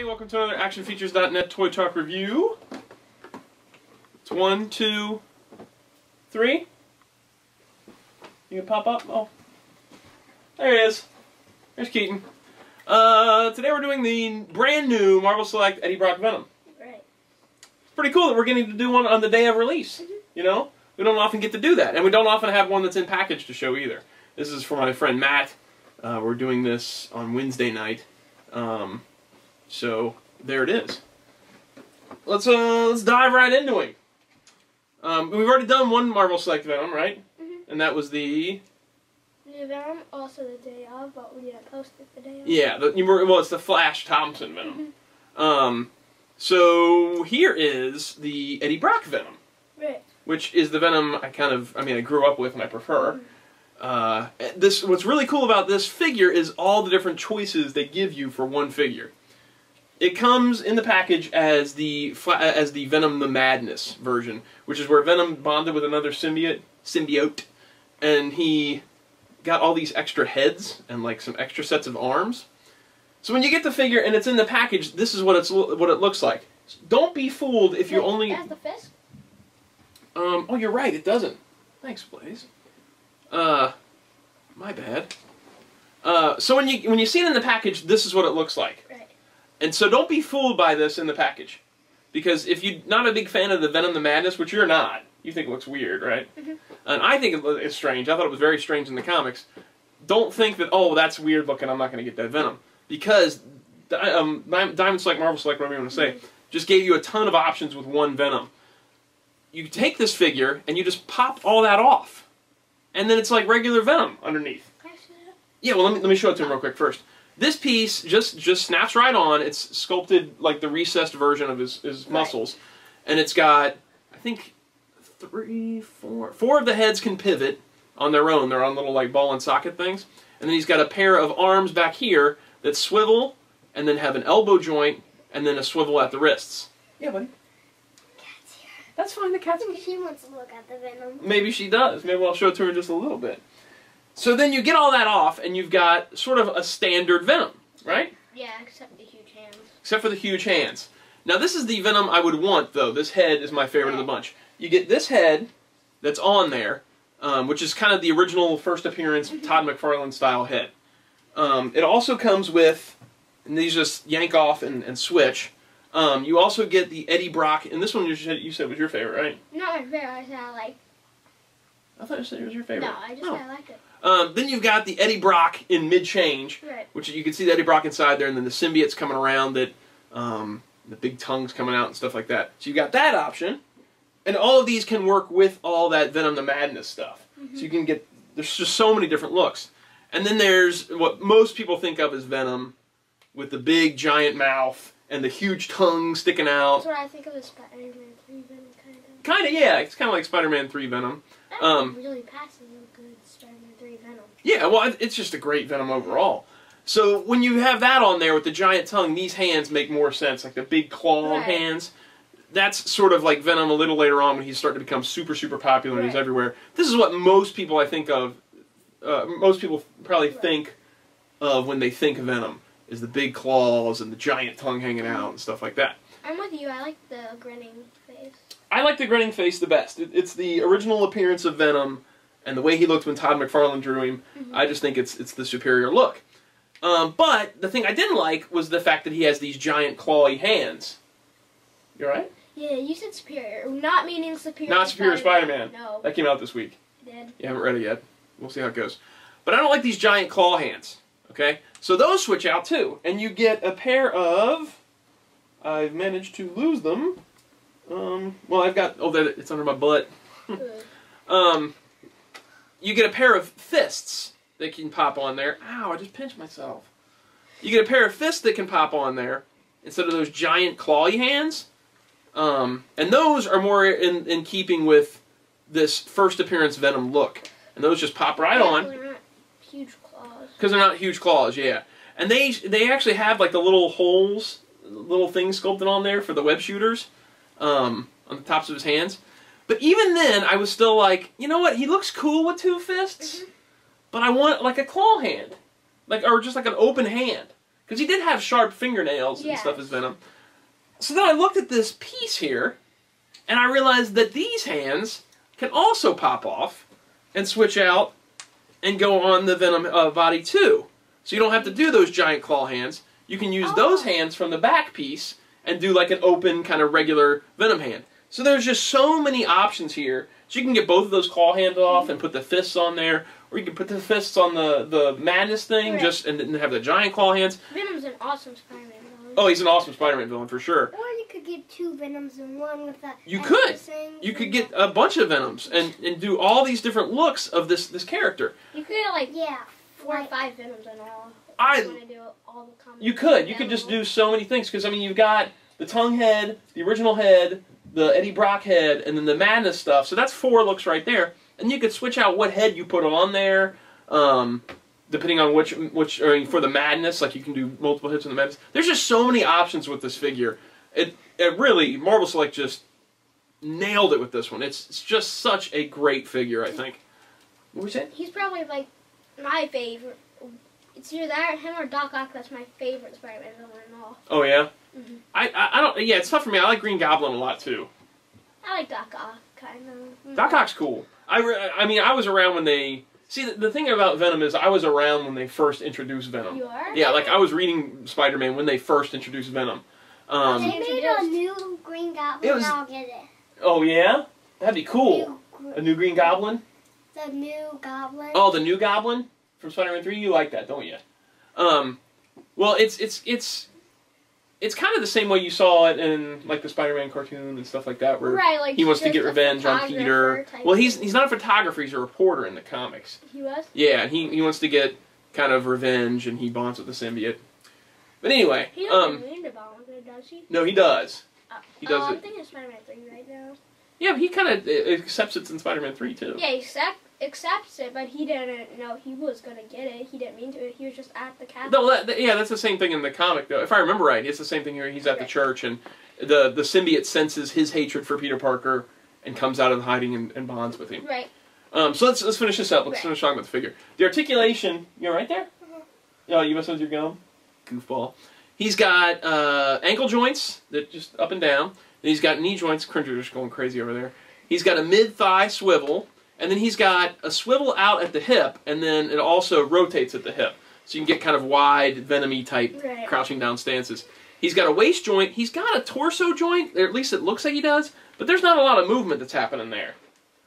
Hi, welcome to another ActionFeatures.net Toy Talk review. It's 1, 2, 3. You can pop up? Oh. There it is. There's Keaton. Today we're doing the brand new Marvel Select Eddie Brock Venom. Right. It's pretty cool that we're getting to do one on the day of release. You know? We don't often get to do that. And we don't often have one that's in package to show either. This is for my friend Matt. We're doing this on Wednesday night. So there it is. Let's dive right into it. We've already done one Marvel Select Venom, right? And that was the New Venom, also the day of, but we didn't post it the day of. Yeah, well, it's the Flash Thompson Venom. So here is the Eddie Brock Venom, Right. which is the Venom I grew up with and I prefer. What's really cool about this figure is all the different choices they give you for one figure. It comes in the package as the Venom the Madness version, which is where Venom bonded with another symbiote, and he got all these extra heads and like some extra sets of arms. So when you get the figure and it's in the package, this is what it looks like. Don't be fooled if you only. It has the fist? Oh, you're right. It doesn't. Thanks, Blaze. My bad. So when you see it in the package, this is what it looks like. Right. And so don't be fooled by this in the package. Because if you're not a big fan of the Venom the Madness, which you're not, you think it looks weird, right? And I think it's strange. I thought it was very strange in the comics. Don't think that, oh, that's weird looking, I'm not going to get that Venom. Because Diamond Select, Marvel Select, whatever you want to say, just gave you a ton of options with one Venom. You take this figure and you just pop all that off. And then it's like regular Venom underneath. Can I see that? Yeah, well, let me show it to him real quick first. This piece just snaps right on. It's sculpted like the recessed version of his muscles. And it's got, I think, four of the heads can pivot on their own. They're on little like ball and socket things. And then he's got a pair of arms back here that swivel and then have an elbow joint and then a swivel at the wrists. Yeah, buddy. Cat's here. That's fine, the cat's here. She wants to look at the Venom. Maybe she does. Maybe I'll show it to her in just a little bit. So then you get all that off, and you've got sort of a standard Venom, right? Yeah, except the huge hands. Except for the huge hands. Now this is the Venom I would want, though. This head is my favorite of the bunch. You get this head that's on there, which is kind of the original first appearance Todd McFarlane style head. It also comes with, and these just yank off and switch. You also get the Eddie Brock, and this one you said was your favorite, right? Not my favorite, I said I like. I thought you said it was your favorite. No, I just said I liked it. Then you've got the Eddie Brock in mid-change, Right. which you can see the Eddie Brock inside there, and then the symbiotes coming around, that the big tongues coming out and stuff like that. So you've got that option, and all of these can work with all that Venom the Madness stuff. So you can get, there's just so many different looks. And then there's what most people think of as Venom, with the big giant mouth and the huge tongue sticking out. That's what I think of as Spider-Man 3 Venom, kind of. Kind of, yeah. It's kind of like Spider-Man 3 Venom. That really passes a good Spider-Man 3 Venom. Yeah, well, it's just a great Venom overall. So when you have that on there with the giant tongue, these hands make more sense, like the big claw hands. That's sort of like Venom a little later on when he's starting to become super, super popular and he's everywhere. This is what most people I think of, most people probably think of when they think of Venom, is the big claws and the giant tongue hanging out and stuff like that. I'm with you, I like the grinning face. I like the grinning face the best. It's the original appearance of Venom, and the way he looked when Todd McFarlane drew him. I just think it's the superior look. But the thing I didn't like was the fact that he has these giant clawy hands. You alright? Yeah, you said superior. Not meaning superior. Not Superior Spider-Man. No. That came out this week. It did. You haven't read it yet. We'll see how it goes. But I don't like these giant claw hands. Okay? So those switch out too. And you get a pair of... I've managed to lose them. Well, I've got... Oh, it's under my butt. You get a pair of fists that can pop on there. Ow, I just pinched myself. You get a pair of fists that can pop on there instead of those giant clawy hands. And those are more in keeping with this first appearance Venom look. And those just pop right on. They're not huge claws. Because they're not huge claws, yeah. And they actually have like the little holes, little things sculpted on there for the web shooters on the tops of his hands. But even then, I was still like, you know what? He looks cool with two fists, but I want like a claw hand, or just like an open hand. Because he did have sharp fingernails and stuff as Venom. So then I looked at this piece here, and I realized that these hands can also pop off and switch out and go on the Venom body too. So you don't have to do those giant claw hands. You can use those hands from the back piece and do like an open kind of regular Venom hand. So there's just so many options here. So you can get both of those claw hands off and put the fists on there, or you can put the fists on the madness thing, just and then have the giant claw hands. Venom's an awesome Spider-Man villain. Oh, he's an awesome Spider-Man villain for sure. Or you could get 2 Venoms in one with that. You could. You could get a bunch of Venoms and do all these different looks of this character. You could get like 4 or 5 Venoms in all. You could. You could just do so many things because I mean you've got the tongue head, the original head, the Eddie Brock head, and then the madness stuff. So that's 4 looks right there. And you could switch out what head you put on there, depending on which for the madness, like you can do multiple hits in the madness. There's just so many options with this figure. It really, Marvel Select just nailed it with this one. It's just such a great figure, I think. What were you saying? He's probably like my favorite. It's either that or him or Doc Ock. That's my favorite Spider-Man villain in all. Oh yeah. Mm-hmm. I don't. Yeah, it's tough for me. I like Green Goblin a lot too. I like Doc Ock kind of. Mm-hmm. Doc Ock's cool. I mean, I was around when they. See, the thing about Venom is I was around when they first introduced Venom. You are? Yeah, like I was reading Spider-Man when they first introduced Venom. They made a new Green Goblin. I'll get it. Oh yeah, that'd be cool. A new Green Goblin. The new Goblin. Oh, the new Goblin from Spider-Man 3. You like that, don't you? Well, it's kind of the same way you saw it in like the Spider-Man cartoon and stuff like that, where like he wants to get revenge on Peter. Well, he's not a photographer; he's a reporter in the comics. He was. Yeah, and he wants to get kind of revenge, and he bonds with the symbiote. But anyway, he doesn't mean to bond with it, does he? No, he does. He does it. I'm thinking of Spider-Man 3 right now. Yeah, but he kind of accepts it in Spider-Man 3 too. Yeah, he accepts it, but he didn't know he was going to get it. He didn't mean to. He was just at the castle. No, yeah, that's the same thing in the comic, though. If I remember right, it's the same thing here. He's at the church, and the symbiote senses his hatred for Peter Parker and comes out of hiding and bonds with him. Right. So let's finish this up. Let's finish talking about the figure. The articulation, you're right there? Oh, you messed with your gum? Goofball. He's got ankle joints that just up and down. And he's got knee joints. Cringer's just going crazy over there. He's got a mid-thigh swivel. And then he's got a swivel out at the hip, and then it also rotates at the hip. So you can get kind of wide, Venom-y type crouching down stances. He's got a waist joint. He's got a torso joint, or at least it looks like he does, but there's not a lot of movement that's happening there.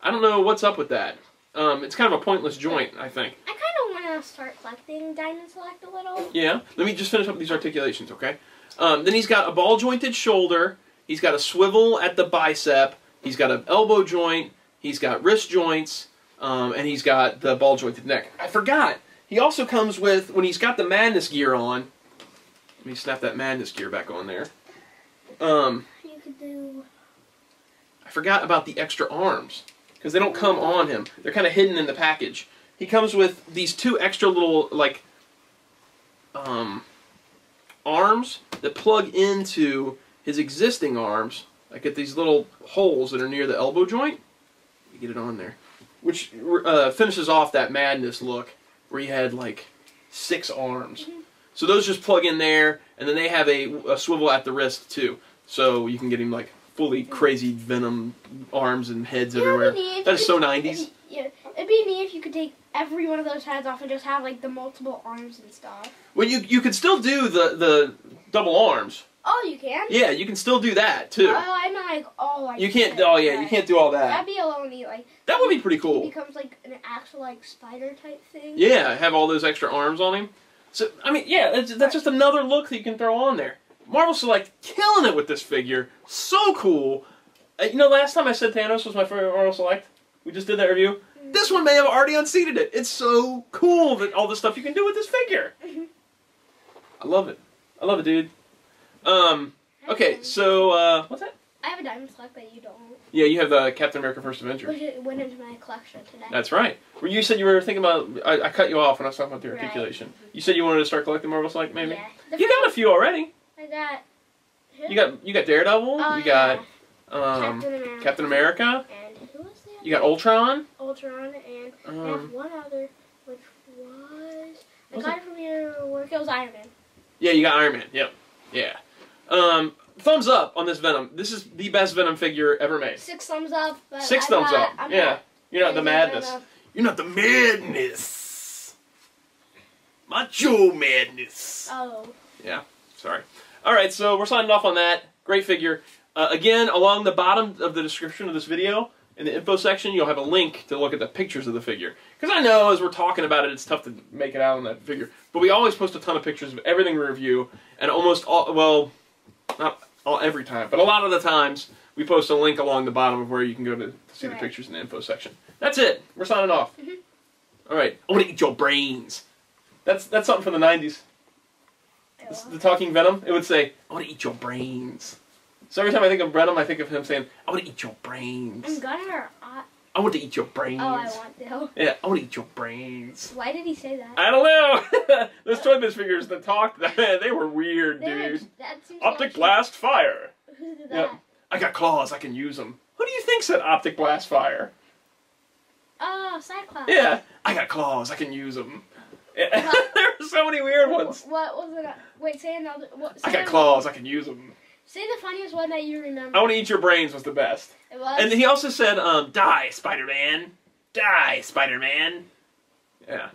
I don't know what's up with that. It's kind of a pointless joint, I think. I kind of want to start collecting Diamond Select a little. Yeah? Let me just finish up these articulations, okay? Then he's got a ball-jointed shoulder. He's got a swivel at the bicep. He's got an elbow joint. He's got wrist joints, and he's got the ball-jointed neck. I forgot. He also comes with, when he's got the Madness gear on, let me snap that Madness gear back on there. You could do... I forgot about the extra arms, because they don't come on him. They're kind of hidden in the package. He comes with these 2 extra little, like, arms that plug into his existing arms, like at these little holes that are near the elbow joint. Get it on there, which finishes off that Madness look where he had like 6 arms. Mm-hmm. So those just plug in there, and then they have a swivel at the wrist too, so you can get him like fully crazy Venom arms and heads everywhere. That is so 90s. Yeah, it'd be neat if you could take every one of those heads off and just have like the multiple arms and stuff. Well, you could still do the double arms. Oh, you can? Yeah, you can still do that too. Oh, I meant like, you can't. Oh yeah, you can't do all that. That'd be a little neat. Like that would be pretty cool. He becomes like an actual like spider type thing. Yeah, have all those extra arms on him. So I mean, yeah, that's just another look that you can throw on there. Marvel Select killing it with this figure. So cool. You know, last time I said Thanos was my favorite Marvel Select. We just did that review. Mm-hmm. This one may have already unseated it. It's so cool that all the stuff you can do with this figure. Mm-hmm. I love it. I love it, dude. Okay, so, what's that? I have a Diamond Select, but you don't. Yeah, you have the Captain America First Avenger. Which went into my collection today. That's right. Well, you said you were thinking about, I cut you off when I was talking about the articulation. Right. You said you wanted to start collecting Marvel Select, maybe? Yeah. You got a few already. I got... Who? You got Daredevil, oh, you got Captain America. And who was that? You got Ultron. Ultron, and I have one other, which was... I got it from your work. It was Iron Man. Yeah, you got Iron Man. Yep. Yeah. Thumbs up on this Venom. This is the best Venom figure ever made. 6 thumbs up. But 6 thumbs up. Yeah. You're not the madness. You're not the madness. Macho madness. Oh. Yeah. Sorry. All right, so we're signing off on that. Great figure. Again, along the bottom of the description of this video, in the info section, you'll have a link to look at the pictures of the figure. Because I know as we're talking about it, it's tough to make it out on that figure. But we always post a ton of pictures of everything we review. And almost all, well, not all every time, but a lot of the times, we post a link along the bottom of where you can go to see the pictures in the info section. That's it. We're signing off. All right. I want to eat your brains. That's something from the 90s. The talking Venom, it would say, I want to eat your brains. So every time I think of Venom, I think of him saying, I want to eat your brains. I'm gonna... I want to eat your brains. Oh, I want to. Yeah, I want to eat your brains. Why did he say that? I don't know. Those Toy Biz figures that talked, they were weird, dude. Optic blast fire. Who did that? Yep. I got claws, I can use them. Who do you think said optic blast fire? Oh, Cyclops. Yeah, I got claws, I can use them. There were so many weird ones. What was it? Wait, say another. I got claws, I can use them. Say the funniest one that you remember. I want to eat your brains was the best. It was? And he also said, die, Spider-Man. Die, Spider-Man. Yeah.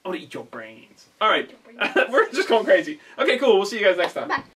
I want to eat your brains. All right. We're just going crazy. Okay, cool. We'll see you guys next time. Bye.